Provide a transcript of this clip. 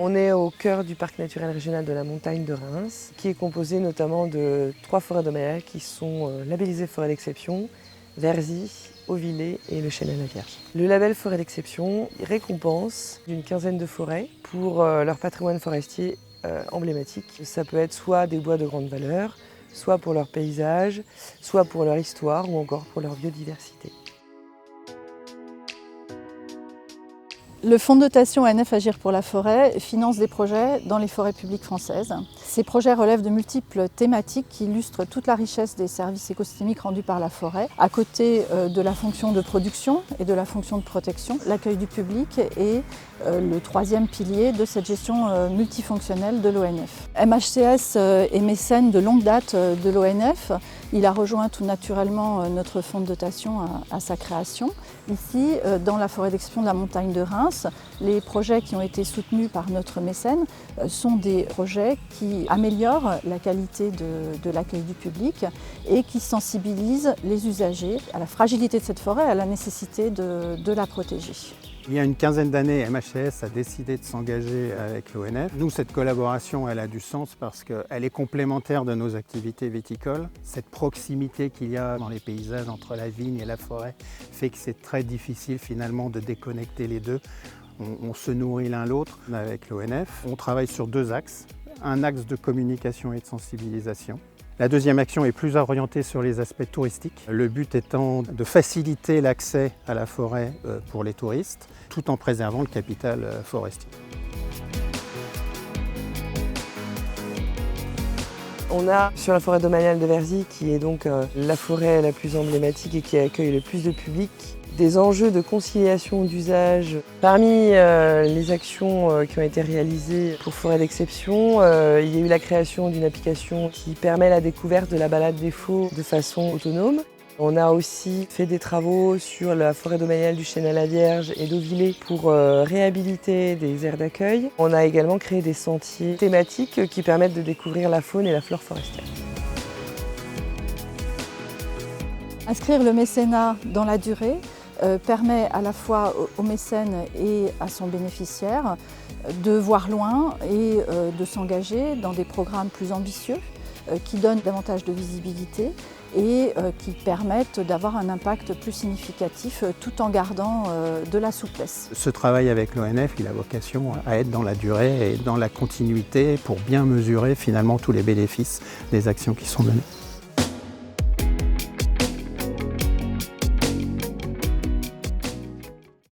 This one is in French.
On est au cœur du parc naturel régional de la montagne de Reims, qui est composé notamment de 3 forêts domaniales qui sont labellisées forêt d'exception, Verzy, Hauvillers et le Chêne à la Vierge. Le label forêt d'exception récompense une quinzaine de forêts pour leur patrimoine forestier emblématique. Ça peut être soit des bois de grande valeur, soit pour leur paysage, soit pour leur histoire ou encore pour leur biodiversité. Le fonds de dotation ONF Agir pour la forêt finance des projets dans les forêts publiques françaises. Ces projets relèvent de multiples thématiques qui illustrent toute la richesse des services écosystémiques rendus par la forêt, à côté de la fonction de production et de la fonction de protection. L'accueil du public est le troisième pilier de cette gestion multifonctionnelle de l'ONF. MHCS est mécène de longue date de l'ONF. Il a rejoint tout naturellement notre fonds de dotation à sa création. Ici, dans la forêt d'exception de la montagne de Reims, les projets qui ont été soutenus par notre mécène sont des projets qui améliorent la qualité de l'accueil du public et qui sensibilisent les usagers à la fragilité de cette forêt et à la nécessité de la protéger. Il y a une quinzaine d'années, MHCS a décidé de s'engager avec l'ONF. Nous, cette collaboration, elle a du sens parce qu'elle est complémentaire de nos activités viticoles. Cette proximité qu'il y a dans les paysages entre la vigne et la forêt fait que c'est très difficile finalement de déconnecter les deux. On se nourrit l'un l'autre avec l'ONF. On travaille sur 2 axes. Un axe de communication et de sensibilisation. La deuxième action est plus orientée sur les aspects touristiques. Le but étant de faciliter l'accès à la forêt pour les touristes, tout en préservant le capital forestier. On a sur la forêt domaniale de Verzy, qui est donc la forêt la plus emblématique et qui accueille le plus de public, des enjeux de conciliation d'usage. Parmi les actions qui ont été réalisées pour forêt d'exception, il y a eu la création d'une application qui permet la découverte de la balade des faux de façon autonome. On a aussi fait des travaux sur la forêt domaniale du Chêne à la Vierge et d'Hauvillers pour réhabiliter des aires d'accueil. On a également créé des sentiers thématiques qui permettent de découvrir la faune et la flore forestière. Inscrire le mécénat dans la durée permet à la fois au mécène et à son bénéficiaire de voir loin et de s'engager dans des programmes plus ambitieux qui donnent davantage de visibilité et qui permettent d'avoir un impact plus significatif tout en gardant de la souplesse. Ce travail avec l'ONF, il a vocation à être dans la durée et dans la continuité pour bien mesurer finalement tous les bénéfices des actions qui sont menées.